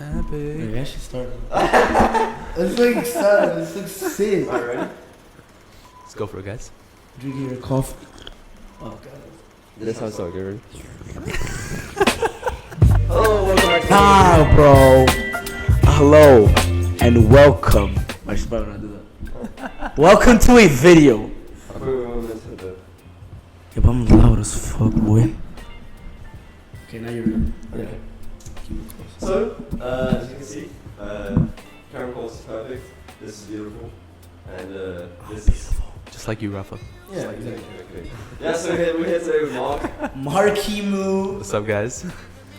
Epic. Maybe I should start. Let's like start. Let's like sit. Alright, ready? Let's go for it, guys. Drinking your coffee. Oh god. This sounds so good. Hello, welcome back to Ah, bro. Hello and welcome. I should probably not do that. Welcome to a video. I thought we were meant to the... Yeah, but I'm loud as fuck, boy. Okay, now you're ready. Okay. So, as you can see, camera quality is perfect. This is beautiful. And this is... Just like you, Rafa. Yeah, exactly. Yeah, so we're here today with Mark. Marky Moo. What's up, guys?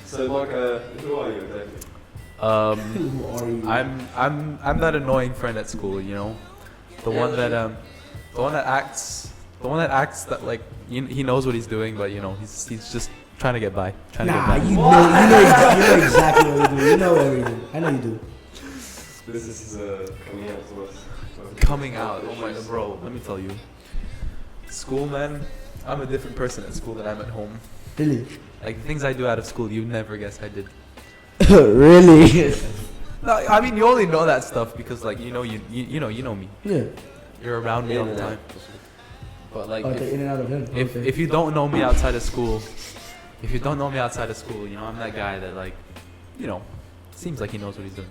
So Mark, who are you exactly? Who are you? I'm that annoying friend at school, you know, the one that acts that like he knows what he's doing, but you know he's just trying to get by, trying to get by. You know exactly what you do. You know everything. I know you do. This is coming out to us. Coming out, oh my bro, let me tell you, school, man, I'm a different person at school than I'm at home. Really? Like the things I do out of school, you never guess I did. Really? No, I mean you only know that stuff because like you know me. Yeah. You're around me all the time. But like The in and out of him. if you don't know me outside of school, you know I'm that guy that like, you know, seems like he knows what he's doing.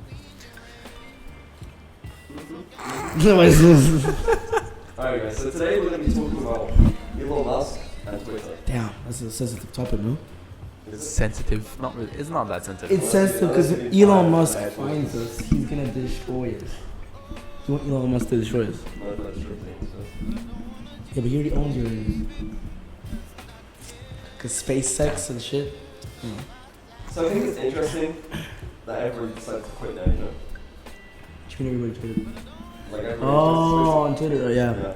Alright guys, so today we're going to be talking about Elon Musk and Twitter. Damn, that's a sensitive topic, no? It's sensitive. Not really. It's not that sensitive. It's sensitive because Elon Musk finds us. He's gonna destroy us. You want Elon Musk to destroy us? No, that's true thing, so. Yeah, but he already owns your. Cause SpaceX and shit. So I think it's interesting that everybody decided to quit now, you know? You can everybody Twitter. Like everybody On Twitter, yeah.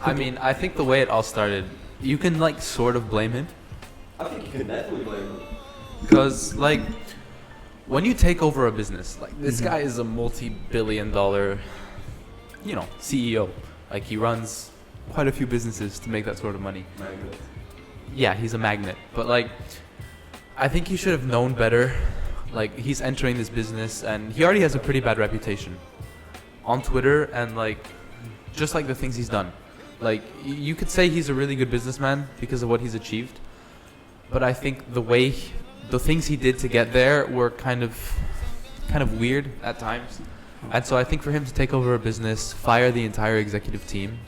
I mean, I think the way it all started, you can like sort of blame him. I think you could definitely blame him. Because, like, when you take over a business, like, this guy is a multi-billion-dollar, you know, CEO. Like, he runs quite a few businesses to make that sort of money. Magnet. Yeah, he's a magnet. But, like, I think he should have known better. Like, he's entering this business, and he already has a pretty bad reputation on Twitter, and, like, just like the things he's done. Like, you could say he's a really good businessman because of what he's achieved. But I think the things he did to get there were kind of weird at times. And so I think for him to take over a business, fire the entire executive team,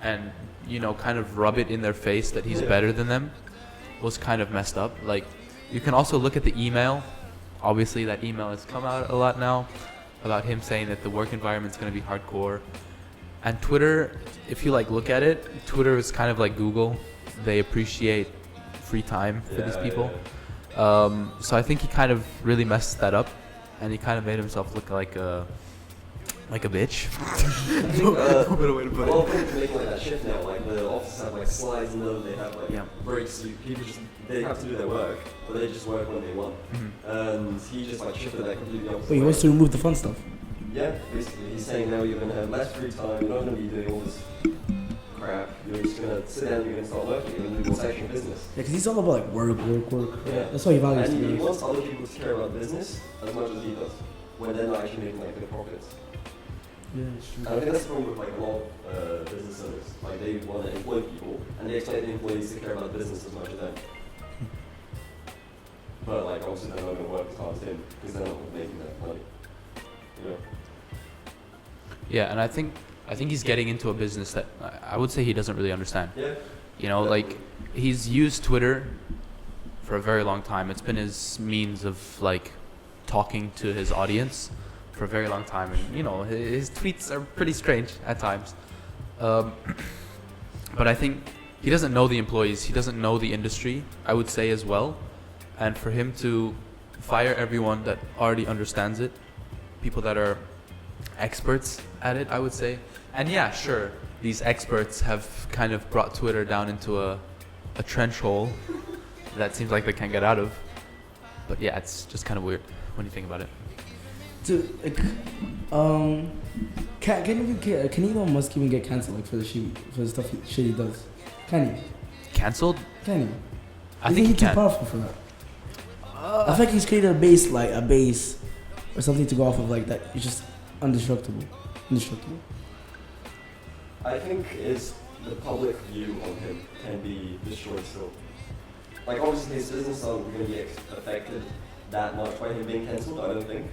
and, you know, kind of rub it in their face that he's better than them was kind of messed up. Like, you can also look at the email. Obviously, that email has come out a lot now about him saying that the work environment's going to be hardcore. And Twitter, if you, like, look at it, Twitter is kind of like Google. They appreciate free time for these people. So I think he kind of really messed that up, and he kind of made himself look like a bitch. I think a lot of people making like that shift now. Like the offices have like slides in them, they have like breaks. People they have to do their work, but they just work when they want. And he just like shifted that completely opposite. But he wants to remove the fun stuff. Yeah, basically he's saying now you're gonna have less free time. You're not gonna be doing all this crap. You're just gonna sit down and you're gonna start working. You're gonna do what's actual business. Yeah, because he's all about like work. Yeah. That's why he values And he it. wants other people to care about business as much as he does, when they're not actually making like good profits. Yeah, it's true. And I think that's the problem with like a lot of business owners. Like they want to employ people, and they expect the employees to care about the business as much as them. But like obviously they're not going to work as hard as him because they're not making that money. You know. Yeah, and I think he's getting into a business that I would say he doesn't really understand. Yeah. You know, like, he's used Twitter for a very long time. It's been his means of, like, talking to his audience for a very long time. And, you know, his tweets are pretty strange at times. But I think he doesn't know the employees. He doesn't know the industry, I would say, as well. And for him to fire everyone that already understands it, people that are experts at it, I would say. And yeah, sure, these experts have kind of brought Twitter down into a trench hole that seems like they can't get out of. But yeah, it's just kind of weird when you think about it. Dude, like, can Elon Musk even get cancelled like for the stuff shit he does? Can he? Cancelled? Can he? I think he he's too can. powerful for that. I think he's created a base or something to go off of like that. It's just indestructible. I think the public view on him can be destroyed still. Like obviously his business aren't going to be affected that much by him being cancelled, I don't think.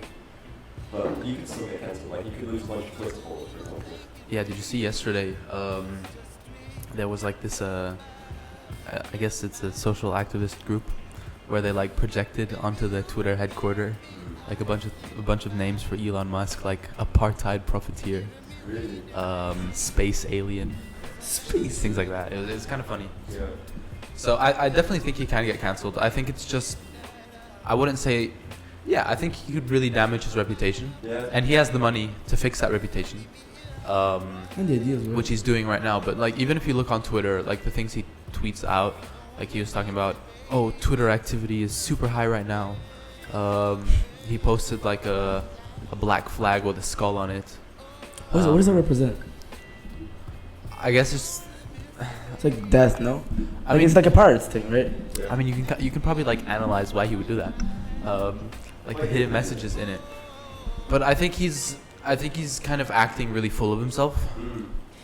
But you could still get cancelled. Like you could lose a bunch of Twitter followers, for example. Yeah, did you see yesterday? There was like this. I guess it's a social activist group where they like projected onto the Twitter headquarters like a bunch of names for Elon Musk, like apartheid profiteer, Really? space alien, things like that. It was kind of funny. Yeah. So I definitely think he can get cancelled. I think it's just, I wouldn't say, yeah, I think he could really damage his reputation. Yeah. And he has the money to fix that reputation. And the ideas, right? Which he's doing right now. But like, even if you look on Twitter, like the things he tweets out, like he was talking about, oh, Twitter activity is super high right now. He posted like a black flag with a skull on it. What does that represent? I guess it's like death, no? I mean, it's like a pirates thing, right? I mean, you can probably like analyze why he would do that, like the hidden messages in it. But I think he's kind of acting really full of himself,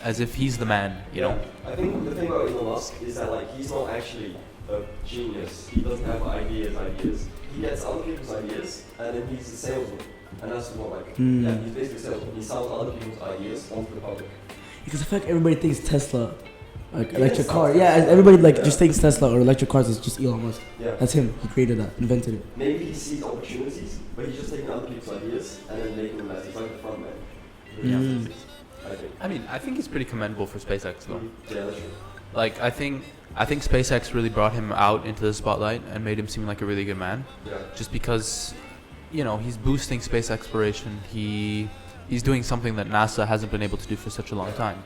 as if he's the man, you know. I think the thing about Elon Musk is that like he's not actually a genius. He doesn't have ideas. He gets other people's ideas, and then he's a salesman. And that's what like, yeah, he's basically a salesman. He sells other people's ideas onto the public. Because I feel like everybody thinks Tesla, like electric car. Yeah, everybody like just thinks Tesla or electric cars is just Elon Musk. Yeah. That's him. He created that, invented it. Maybe he sees opportunities, but he's just taking other people's ideas and then making them as he's like the front man. Mm. I think. I think he's pretty commendable for SpaceX though. Yeah, that's true. Like I think SpaceX really brought him out into the spotlight and made him seem like a really good man. Yeah. Just because, you know, he's boosting space exploration. He's doing something that NASA hasn't been able to do for such a long time.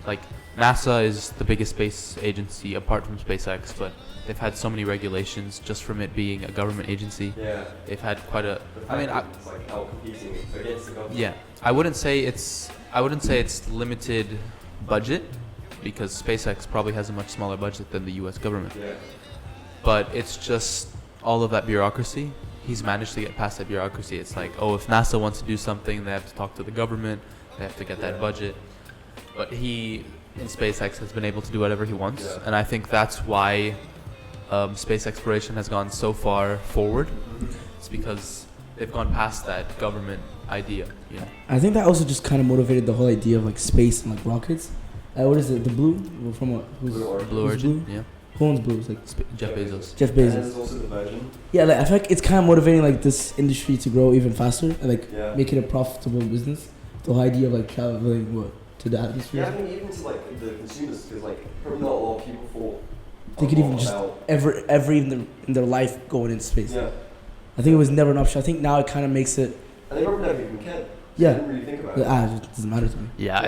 Like NASA is the biggest space agency apart from SpaceX, but they've had so many regulations just from it being a government agency. Yeah. They've had quite a. I mean, it's like out competing against the government. yeah, I wouldn't say it's limited budget, because SpaceX probably has a much smaller budget than the U.S. government. Yeah. But it's just all of that bureaucracy. He's managed to get past that bureaucracy. It's like, oh, if NASA wants to do something, they have to talk to the government. They have to get that budget. But he, in SpaceX, has been able to do whatever he wants. Yeah. And I think that's why space exploration has gone so far forward. It's because they've gone past that government idea, you know. I think that also just kind of motivated the whole idea of like space and like rockets. What is it? The blue? From what? Blue Origin, yeah. Who owns Blue? It's like Jeff Bezos. Jeff And Bezos. there's also the Virgin. Yeah, like I feel like it's kind of motivating like this industry to grow even faster and like Yeah. make it a profitable business. The whole idea of like traveling to the atmosphere. Yeah, I think even to like the consumers, because like probably not a lot of people thought. They could a even lot just about- ever in their life going into space. Yeah. I think it was never an option. I think now it kind of makes it. And they probably never even cared. Yeah. They didn't really think about it. It doesn't matter to me. Yeah,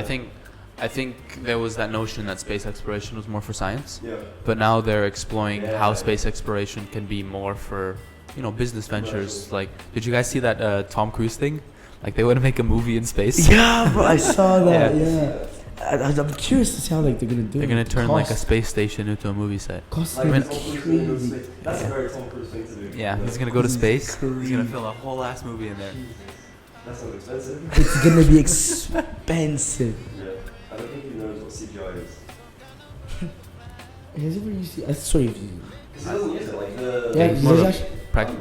I think there was that notion that space exploration was more for science. Yeah. But now they're exploring how Yeah. space exploration can be more for, you know, business ventures. Like, did you guys see that Tom Cruise thing? Like, they want to make a movie in space. Yeah, bro, I saw that. Yeah. Yeah. I'm curious to see how like they're gonna do They're it. gonna turn like a Cost- space station into a movie set. Cost Like, gonna Tom be Cruise gonna go to crazy. space. That's a very Tom Cruise thing to do. Yeah, You he's know? gonna go to space. He's crazy. gonna film a whole ass movie in there. That sounds expensive. It's gonna be expensive. Yeah. I don't think he knows what CGI is. Has he ever used it? Sorry. Because he doesn't use it. Like the. Yeah, He's he's more of a actually.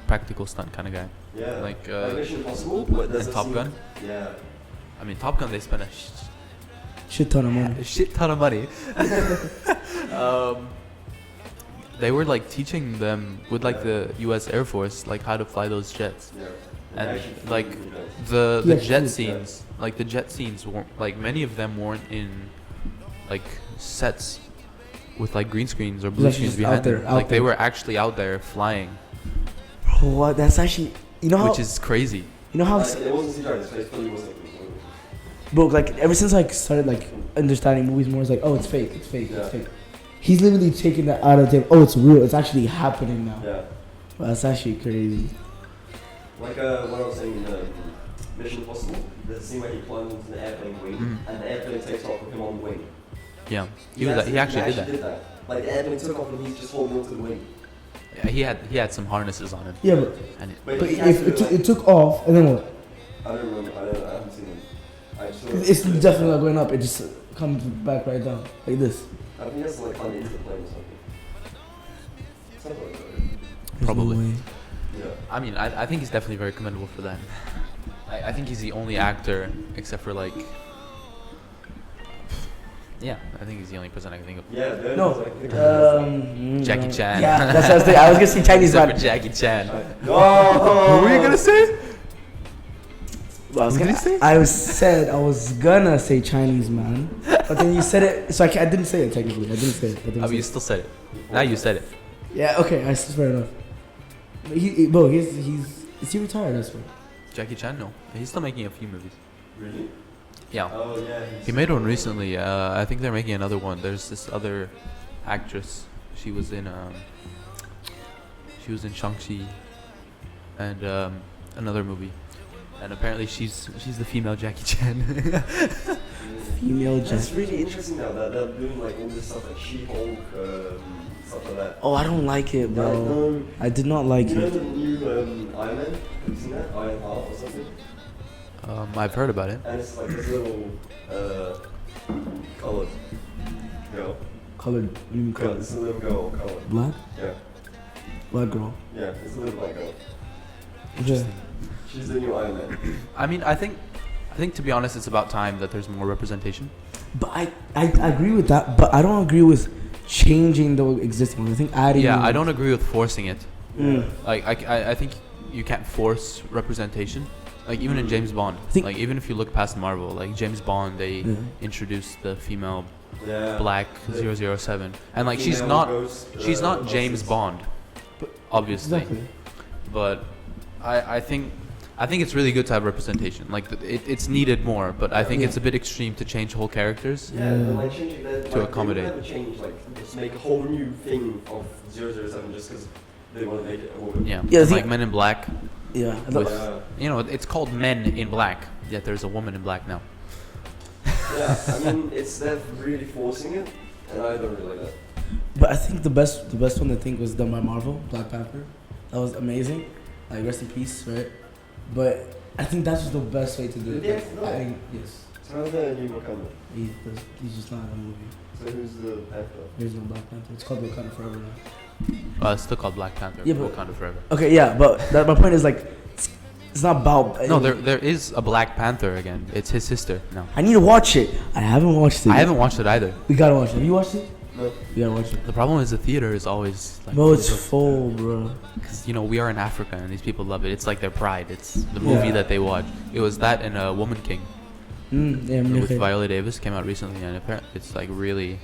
practical stunt kind of guy. Yeah. Like, Mission Impossible. But does and it Top seem- Gun. Yeah. I mean, Top Gun, they spent a Shit ton of money. a shit ton of money. They were like teaching them with like the U.S. Air Force like how to fly those jets, Yeah. and Actually, like you know. the Yeah, jet yeah. scenes, like the jet scenes weren't like many of them weren't in like sets with like green screens or blue actually screens just out behind there, them. out Like they there. were actually out there flying, Bro, what? That's actually. You know how. which is crazy. You know how. Like, it wasn't CGI. His face fully wasn't. Bro, like ever since I started like understanding movies more, it's like, oh, it's fake, it's fake, Yeah. it's fake. He's literally taking that out of the table. Oh, it's real. It's actually happening now. Yeah. Well, that's actually crazy. Like what I was saying in Mission Impossible, there's a scene where he climbs into the airplane wing, Mhm. and the airplane takes off with him on the wing. Yeah, he actually did that. Like the airplane took off and he's just holding onto the wing. Yeah, he had some harnesses on him. Yeah, but And But but he if has to, it took off, and then what? I don't remember. I haven't seen him. I just saw It's definitely not going up. It just comes back right down like this. I think he has to like climb into the plane or something. Something like that. There's Probably. no way. Yeah. I mean, I think he's definitely very commendable for that. I think he's the only actor, except for like. Yeah, I think he's the only person I can think of. Yeah. There No, is, like, Jackie Chan. Yeah, that's what I was thinking. I was gonna say Chinese Except man. for Jackie Chan. No. What were you gonna say? I was What did he say? I was gonna say Chinese man, but then you said it, so I didn't say it technically. I didn't say it. I mean, you still said it. Now you said it. Yeah, okay, that's fair enough. But is he retired? That's right. Jackie Chan, no, he's still making a few movies. Really? Yeah, Oh yeah. he made one recently. I think they're making another one. There's this other actress. She was in Shang-Chi and another movie. And apparently she's the female Jackie Chan. Female That's just. really interesting now that they're doing like all this stuff like She-Hulk, stuff like that. Oh, I don't like it, bro. No, I did not like you know it. the new Iron Man? Have you seen that? Iron Heart or something? I've heard about it. And it's like this little colored girl. Colored. What do you mean Girl, colored? it's a little girl colored. Black? Yeah. Black girl. Yeah, it's a little black girl. Okay. She's the new Iron Man. I mean, I think to be honest, it's about time that there's more representation. But I agree with that, but I don't agree with changing the existing one. I think adding. Yeah, I don't agree with forcing it. Mm. Like I think you can't force representation. Like even in James Bond, like even if you look past Marvel, like James Bond, they introduced the female Yeah. black 007, and like she's Female not ghost, James Bond, obviously. Exactly. But I think it's really good to have representation. Like it's needed more, but I think it's a bit extreme to change whole characters. Yeah, but like changing that, To like, accommodate. They would never change, like just make a whole new thing of 007 just because they want to make it a woman. Yeah, Yeah, and, the- like Men in Black. Yeah. With, Yeah. you know, it's called Men in Black, yet there's a woman in black now. Yeah, I mean, it's them really forcing it, and I don't really like that. But I think the best one I think was done by Marvel, Black Panther. That was amazing. Like rest in peace, right? But I think that's just the best way to do it. Yes, Like, no. I think yes. So how's the new Wakanda? He's just not in the movie. So who's the actor? There's no Black Panther. It's called Wakanda Forever now. It's still called Black Panther. Yeah, but- Wakanda Forever. Okay, yeah, but my point is like, it's not about. No, there is a Black Panther again. It's his sister now. I need to watch it. I haven't watched it. I yet. haven't watched it either. We gotta watch it. Have you watched it? No. We gotta watch it. The problem is the theater is always like. Bro, it's full, bro. Because, you know, we are in Africa and these people love it. It's like their pride. It's the movie that they watch. It was that and Woman King Yeah, with okay. Viola Davis came out recently, and apparently it's like really,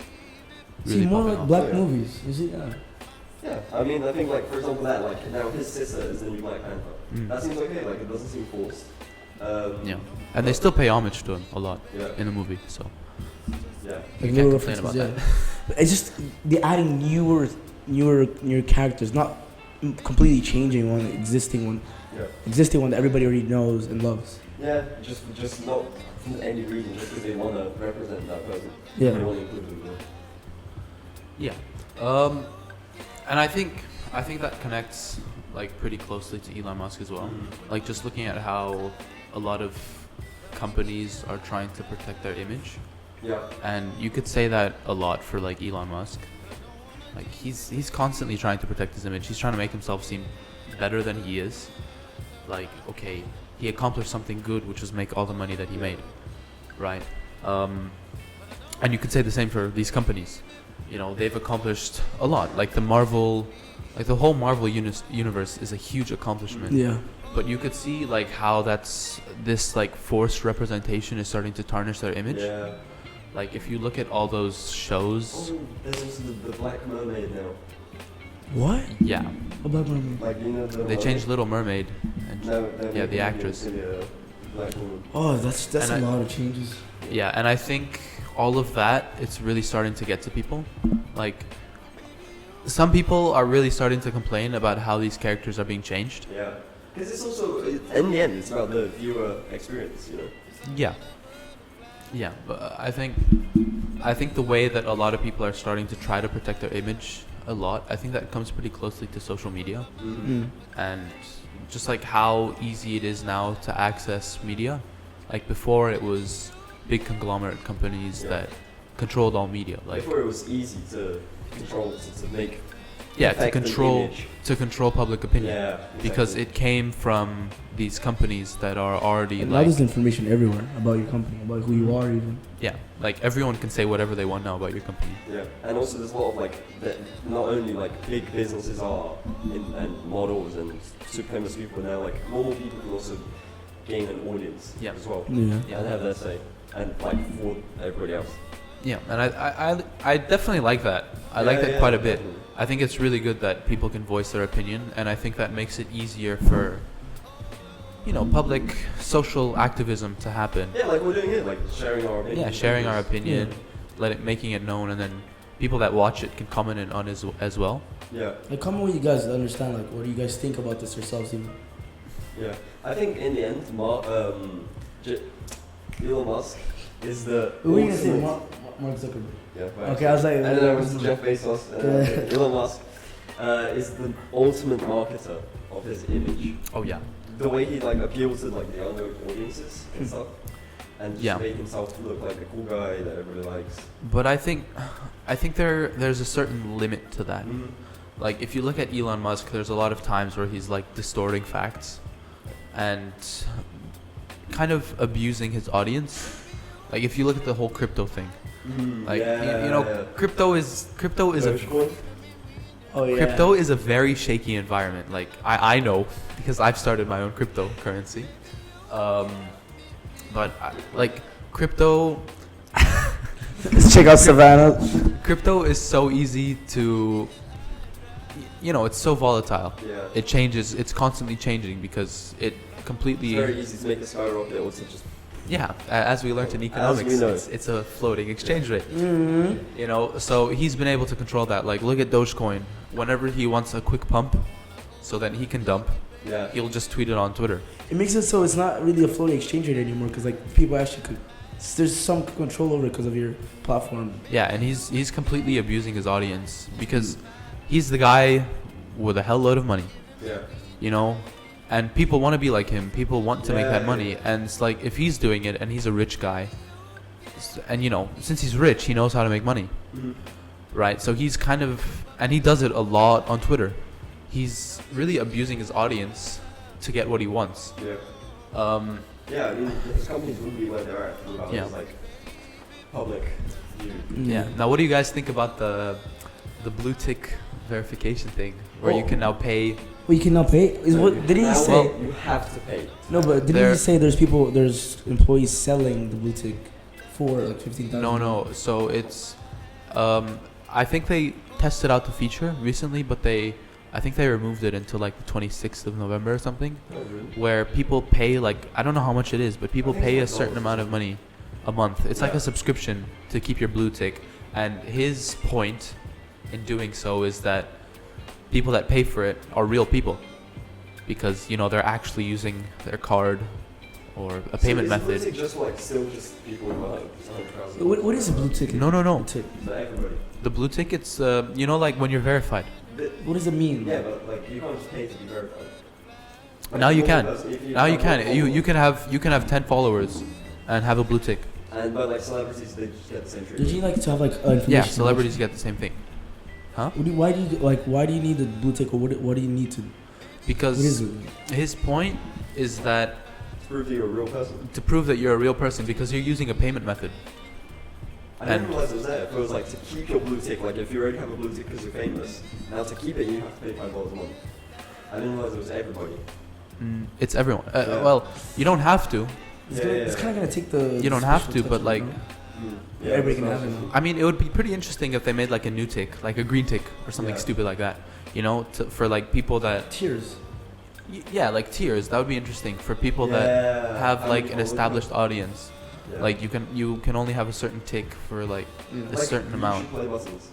See, really more popping like off. black Yeah. movies. You see, yeah. Yeah, I mean, I think like for example that like now his sister is the new Black Panther. Mm. That seems okay. Like it doesn't seem forced. Yeah, and they still pay homage to him a lot Yeah. in the movie. So Yeah. you Like can't little complain about references, that. But it's just they're adding newer characters, not completely changing one existing one that everybody already knows and loves. Yeah, just not for any reason, just because they want to represent that person. Yeah. They want to include them. Yeah, and I think that connects like pretty closely to Elon Musk as well. Like just looking at how a lot of companies are trying to protect their image, Yeah. and you could say that a lot for like Elon Musk. Like he's constantly trying to protect his image. He's trying to make himself seem better than he is. Like, okay, he accomplished something good, which was make all the money that he made, right? And you could say the same for these companies. You know, they've accomplished a lot. Like the whole Marvel universe is a huge accomplishment. Yeah. But you could see like how this like forced representation is starting to tarnish their image. Yeah. Like if you look at all those shows, Oh, there's also the Black Mermaid now. What? yeah, A black woman. Like you know the. they changed Little Mermaid, and No, yeah, the actress. Black woman. Oh, that's And a I- lot of changes. yeah, and I think all of that, it's really starting to get to people. Like some people are really starting to complain about how these characters are being changed. Yeah. Because it's also in the end, it's about the viewer experience, you know. Yeah. Yeah, but I think the way that a lot of people are starting to try to protect their image a lot. I think that comes pretty closely to social media Mm. and just like how easy it is now to access media. Like before, it was big conglomerate companies Yeah. that controlled all media. Like Before it was easy to control, to make. to affect an image. control public opinion. Yeah. Because exactly. it came from these companies that are already And now like there's information everywhere about your company, about who you are even. yeah, like everyone can say whatever they want now about your company. Yeah, and also there's a lot of like that. Not only like big businesses are and models and super famous people now, like normal people can also gain an audience Yeah. as well Yeah. and have their say and like for everybody else. Yeah, and I definitely like that. I like that quite a bit. Definitely. I think it's really good that people can voice their opinion, and I think that makes it easier for, public social activism to happen. Yeah, like we're doing it, like sharing our opinion. Yeah, sharing our opinion, making it known, and then people that watch it can comment it on as well. Yeah, Like, comment with you guys to understand, like, what do you guys think about this yourselves even? yeah. I think in the end, Elon Musk is the. Who were you gonna say? ultimate- Mark Zuckerberg. Yeah. Right. Okay, I was like, And then there was Jeff Bezos. Elon Musk is the ultimate marketer of his image. Oh yeah. The way he like appeals to like the younger audiences and stuff, and just Yeah. make himself look like a cool guy that everybody likes. But I think there's a certain limit to that. Like if you look at Elon Musk, there's a lot of times where he's like distorting facts and kind of abusing his audience. Like if you look at the whole crypto thing, like crypto is Dogecoin? oh yeah. crypto is a very shaky environment. Like I know because I've started my own cryptocurrency. But like crypto Let's check out Savanna. crypto is so easy to it's so volatile. Yeah. It changes, it's constantly changing because it completely It's very easy to make the skyrocket, also just. as we learned in economics, we know. it's a floating exchange rate. Mm-hmm. So he's been able to control that. Like look at Dogecoin. Whenever he wants a quick pump so then he can dump, Yeah. he'll just tweet it on Twitter. It makes it so it's not really a floating exchange rate anymore because like people actually could. There's some control over it because of your platform. Yeah, and he's completely abusing his audience because he's the guy with a hell load of money, Yeah. and people want to be like him. People want to make that Yeah, money, yeah. and it's like if he's doing it and he's a rich guy, and since he's rich, he knows how to make money, right? So he's kind of, and he does it a lot on Twitter. He's really abusing his audience to get what he wants. Yeah. Yeah, I mean, his companies wouldn't be where they're at without Yeah. his like public view. Yeah. Now, what do you guys think about the blue tick verification thing, where you Oh. can now pay? Well, you can now pay. Did he say? Well, you have to pay. No, but did There- he say there's employees selling the blue tick for like 15,000? No. So it's, I think they tested out the feature recently, but I think they removed it until like the 26th of November or something, Oh, really? where people pay like, I don't know how much it is, but people I think pay a it's certain $12. amount of money a month. It's like Yeah. a subscription to keep your blue tick. And his point in doing so is that people that pay for it are real people because, they're actually using their card or a payment so method. Is it just like still just people who are 100,000? What is a blue ticket? No. Blue tick. For everybody. The blue tick, it's, like when you're verified. What does it mean? Yeah, but like you can't just pay to be verified. Like, Now you if can. if Now you have can. one You can have 10 followers and have a blue tick. And but like celebrities, they just get the same Did treatment. you like to have like information? Yeah, celebrities get the same thing. Huh? Why do you need the blue tick, or what do you need to? What is Because it? his point is that To prove that you're a real person. to prove that you're a real person because you're using a payment method. I didn't And- realize it was there. It was like to keep your blue tick. Like if you already have a blue tick because you're famous, now to keep it you have to pay $5 a month. I didn't realize it was everybody. It's everyone. Yeah. Well, you don't have to. It's kind of gonna take the. You don't have special to, but touch, like, you know? Yeah, Everybody that's can what have it. I mean, it would be pretty interesting if they made like a new tick, like a green tick or something Yeah. stupid like that. For like people that, Tears. like tiers. That would be interesting for people Yeah, that have I like mean, an established audience. Yeah. Like you can only have a certain tick for like a certain amount. Play buttons.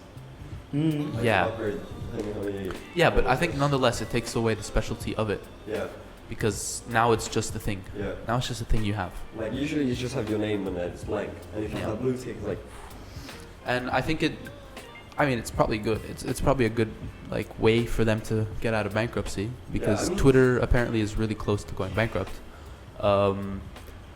Mm. Like, Yeah. upgrade, depending on how many- Yeah, but I think nonetheless it takes away the specialty of it Yeah, because now it's just a thing. yeah. Now it's just a thing you have. Like usually you just have your name and then it's blank, and if you Yeah. have blue tick, it's like And I I mean, it's probably good. It's probably a good like way for them to get out of bankruptcy because Twitter apparently is really close to going bankrupt, and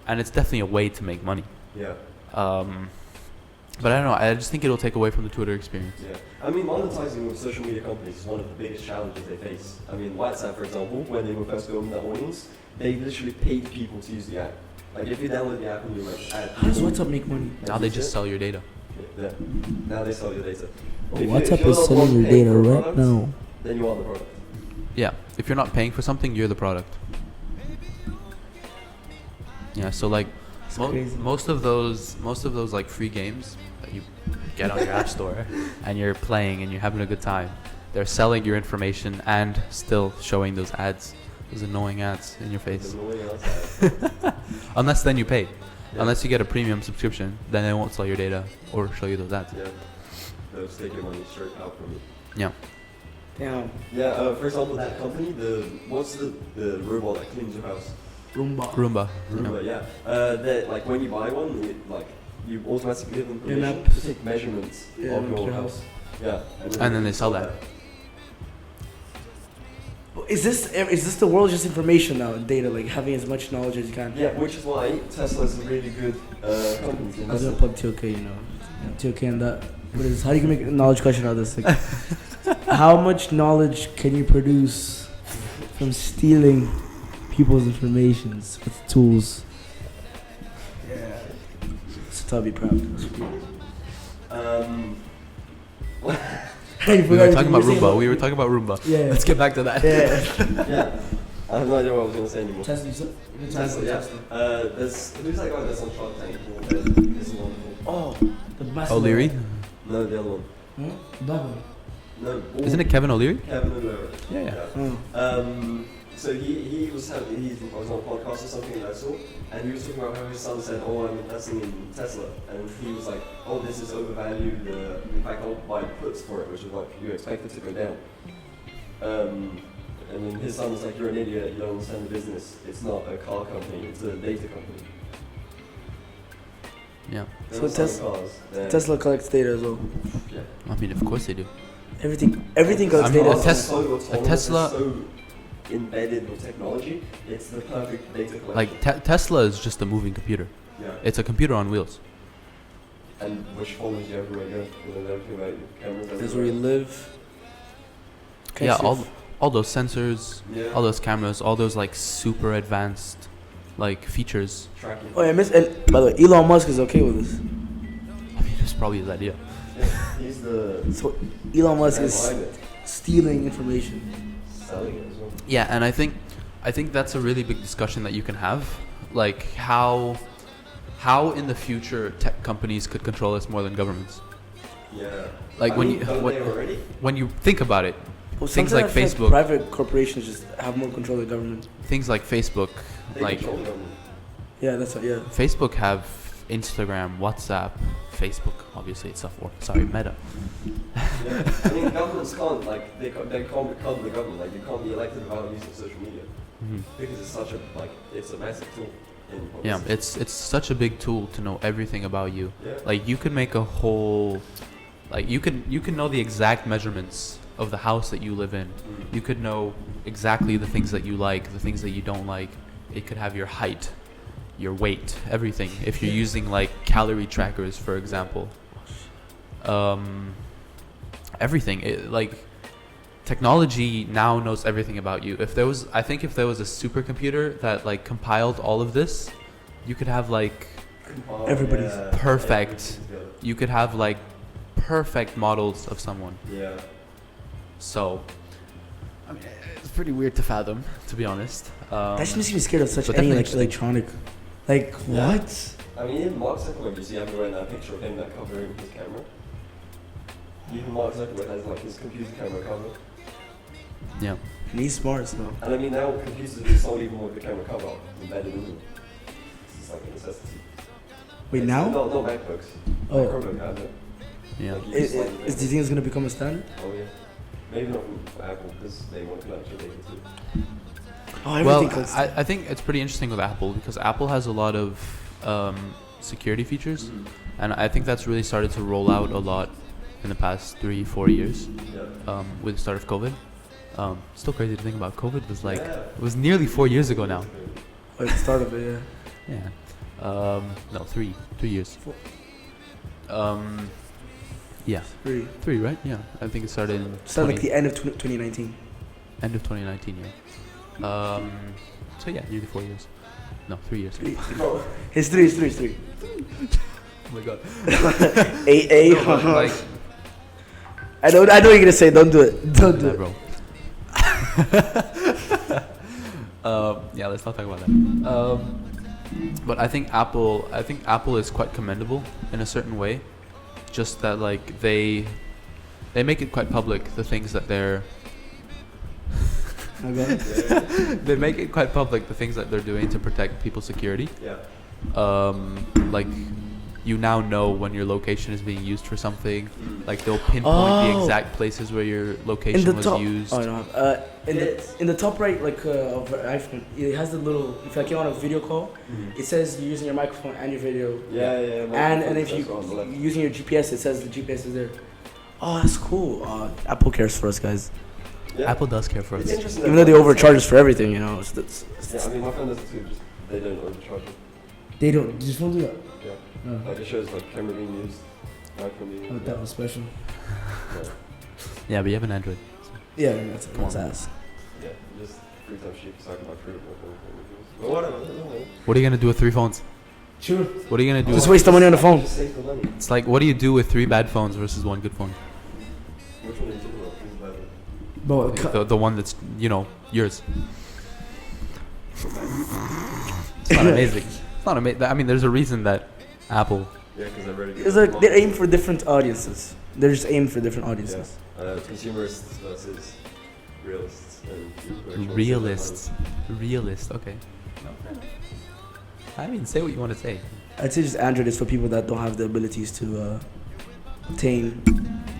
it's definitely a way to make money. Yeah. But I don't know. I just think it'll take away from the Twitter experience. Yeah. I mean, monetizing with social media companies is one of the biggest challenges they face. I mean, WhatsApp, for example, when they were first going that audience, they literally paid people to use the app. Like, if you download the app and you like add. How does WhatsApp make money? Now they just sell your data. Yeah. Now they sell your data. Oh, WhatsApp is selling your data right now. Then you are the product. Yeah. If you're not paying for something, you're the product. Yeah. So like, most of those like free games that you get on your app store and you're playing and you're having a good time, they're selling your information and still showing those ads, those annoying ads in your face. Unless then you pay. Yeah. Unless you get a premium subscription, then they won't sell your data or show you those ads. Yeah. They'll take your money straight out from you. Yeah. Damn. Yeah, for example, that company, what's the robot that cleans your house? Roomba. Yeah. That like when you buy one, you automatically give them permission to take measurements of your house. Yeah. And then they sell that. Is this the world just information now and data, like having as much knowledge as you can? Yeah, which is why Tesla is a really good company to invest in. I was gonna plug TOK, TOK and that. What is? How do you make a knowledge question out of this? Like, how much knowledge can you produce from stealing people's informations with tools? Yeah. So I'll be proud. We were talking about Roomba. Yeah. Let's get back to that. Yeah. Yeah. I have no idea what I was going to say anymore. Tesla, yeah. Who's that guy that's on Shark Tank? Oh, the massive. O'Leary? No, the other one. That one. No. Isn't it Kevin O'Leary? Kevin O'Leary. Yeah. So he was on a podcast or something that I saw, and he was talking about how his son said, "Oh, I'm investing in Tesla," and he was like, "Oh, this is overvalued. In fact, I'll buy puts for it, which is like you expect it to go down." And then his son was like, "You're an idiot. You don't understand the business. It's not a car company. It's a data company." Yeah. So Tesla collects data as well. Yeah. I mean, of course they do. Everything collects data. A Tesla. So embedded with technology, it's the perfect data collection. Like Tesla is just a moving computer. Yeah. It's a computer on wheels. And which follows you everywhere you go. You know everything about your cameras. That's where you live. Yeah, all those sensors, all those cameras, all those like super advanced like features. Tracking. Oh, and by the way, Elon Musk is okay with this. I mean, it's probably his idea. Yeah, he's the. So Elon Musk is stealing information. Selling it as well. Yeah, and I think that's a really big discussion that you can have, like how in the future tech companies could control us more than governments. Yeah. Like when you think about it, Well, things like Facebook, private corporations just have more control of the government. things like Facebook, Yeah, that's what. Yeah. Facebook have Instagram, WhatsApp, Facebook, obviously itself. Meta. Yeah. I mean, governments can't they can't become the government. Like, you can't be elected without using social media because it's such a massive tool. Yeah, it's such a big tool to know everything about you. Yeah. Like you could make a whole, like you can know the exact measurements of the house that you live in. You could know exactly the things that you like, the things that you don't like. It could have your height, your weight, everything. If you're using like calorie trackers, for example, everything. Technology now knows everything about you. If there was a supercomputer that like compiled all of this, you could have like everybody's perfect. You could have like perfect models of someone. Yeah. So, I mean, it's pretty weird to fathom, to be honest. That just makes me scared of such any like electronic. Like what? I mean, even Mark Zuckerberg, you see everywhere that picture of him that covering his camera. Even Mark Zuckerberg has like his computer camera cover. Yeah. And he's smart, so. And I mean, now computers are sold even more with the camera cover embedded in them. It's like a necessity. Wait, now? No MacBooks. Oh. Chromebook has it. Yeah. Like, Do you think it's gonna become a standard? Oh yeah. Maybe not for Apple because they want to collect your data too. Well, I think it's pretty interesting with Apple because Apple has a lot of security features, and I think that's really started to roll out a lot in the past 3-4 years, Yeah. with the start of COVID. Still crazy to think about. COVID was like it was nearly 4 years ago now. At the start of it, yeah. Yeah. No, 3 years. Four. Yeah, 3. 3, right? Yeah, I think it started in Started like the end of 2019. end of 2019. Yeah. So yeah, nearly 4 years. No, 3 years. 3. His 3 is 3. Oh my god. A. No, but, like, I know what you're gonna say. Don't do it. Don't do that, it. bro. Yeah, let's not talk about that. But I think Apple is quite commendable in a certain way. Just that like they make it quite public, the things that they're Okay. they make it quite public, the things that they're doing to protect people's security. Yeah. Like you now know when your location is being used for something. Like they'll pinpoint the exact places where your location was used. Oh no. In the top right, like of iPhone, it has the little. If like you're on a video call, it says you're using your microphone and your video. Yeah. And if you using your GPS, it says the GPS is there. Oh, that's cool. Apple cares for us, guys. Yeah. Apple does care for us. It's interesting. Even though they overcharge us for everything, you know. Yeah, I mean, my friend does it too. Just they don't overcharge it. They don't. Just don't do that. Yeah. No. Like it shows like camera being used, microphone being Oh, used. that was special. Yeah. Yeah, but you have an Android. Yeah, that's ass. Yeah. Just 3 times cheap, so I can buy 3 of them. But whatever. What are you gonna do with 3 phones? Sure. What are you gonna do? Just waste the money on the phone. Just save the money. It's like, what do you do with 3 bad phones versus 1 good phone? Which one are you talking about? Who's better? But The one that's, yours. It's not amazing. It's not amazing. I mean, there's a reason that Apple. Yeah, because they're very good. it's like they aim for different audiences. They're just aimed for different audiences. Yeah. Consumerists versus realists. And Realist. Okay. I mean, say what you want to say. I'd say just Android is for people that don't have the abilities to obtain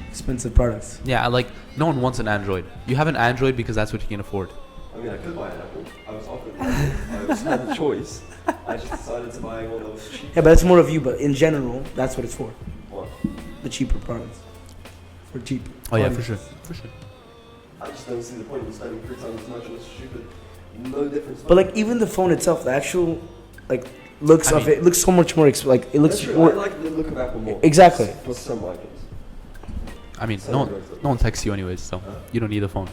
expensive products. Yeah, like no one wants an Android. You have an Android because that's what you can afford. I mean, I could buy an Apple. I was offered an Apple. I had the choice. I just decided to buy one that was cheap. Yeah, but that's more of you. But in general, that's what it's for. What? The cheaper products. For cheap. Oh yeah, products. for sure. I just don't see the point in spending 3 times as much on a stupid. No difference. But like even the phone itself, the actual like looks I of mean- it looks so much more like it looks That's true. more. I like the look of Apple more. Exactly. For some items. I mean, no one texts you anyways, so you don't need a phone.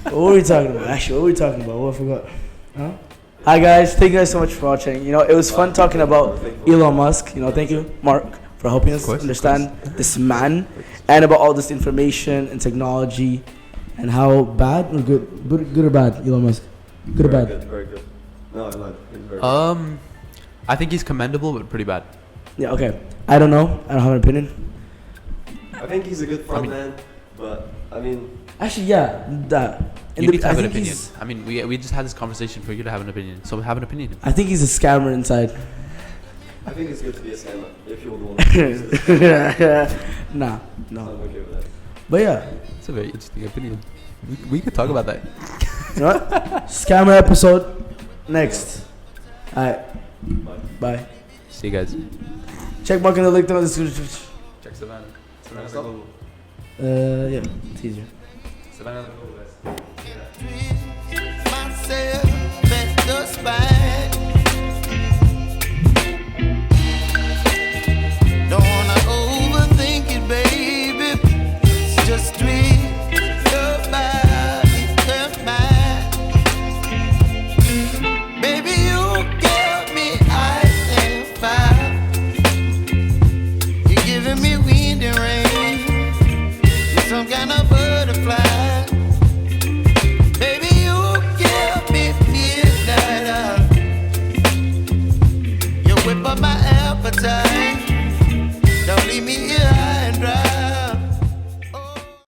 What were we talking about? Actually, what were we talking about? What I forgot. Huh? Hi guys, thank you guys so much for watching. It was fun talking about Elon Musk. Thank you, Mark, for helping us understand this man and about all this information and technology and how bad or good or bad Elon Musk. Good or bad? Very good. No, I lied. He's very good. I think he's commendable, but pretty bad. Yeah. Okay. I don't know. I don't have an opinion. I think he's a good front man, but I mean. Actually, yeah, that. You need to have an opinion. I mean, we just had this conversation for you to have an opinion, so have an opinion. I think he's a scammer inside. I think it's good to be a scammer if you're the one. Nah, no. I'm okay with that. But yeah, It's a very interesting opinion. We could talk about that. you know what? Scammer episode next. Alright, bye. See you guys. Check mark in the link down in the description. Check Savanna. Yeah, it's easier. Savanna. Myself at the spine. Don't wanna overthink it, baby. It's just treat your body and mine. Baby, you give me ice and fire. You're giving me wind and rain. You're some kind of butterfly. Whip up my appetite. Don't leave me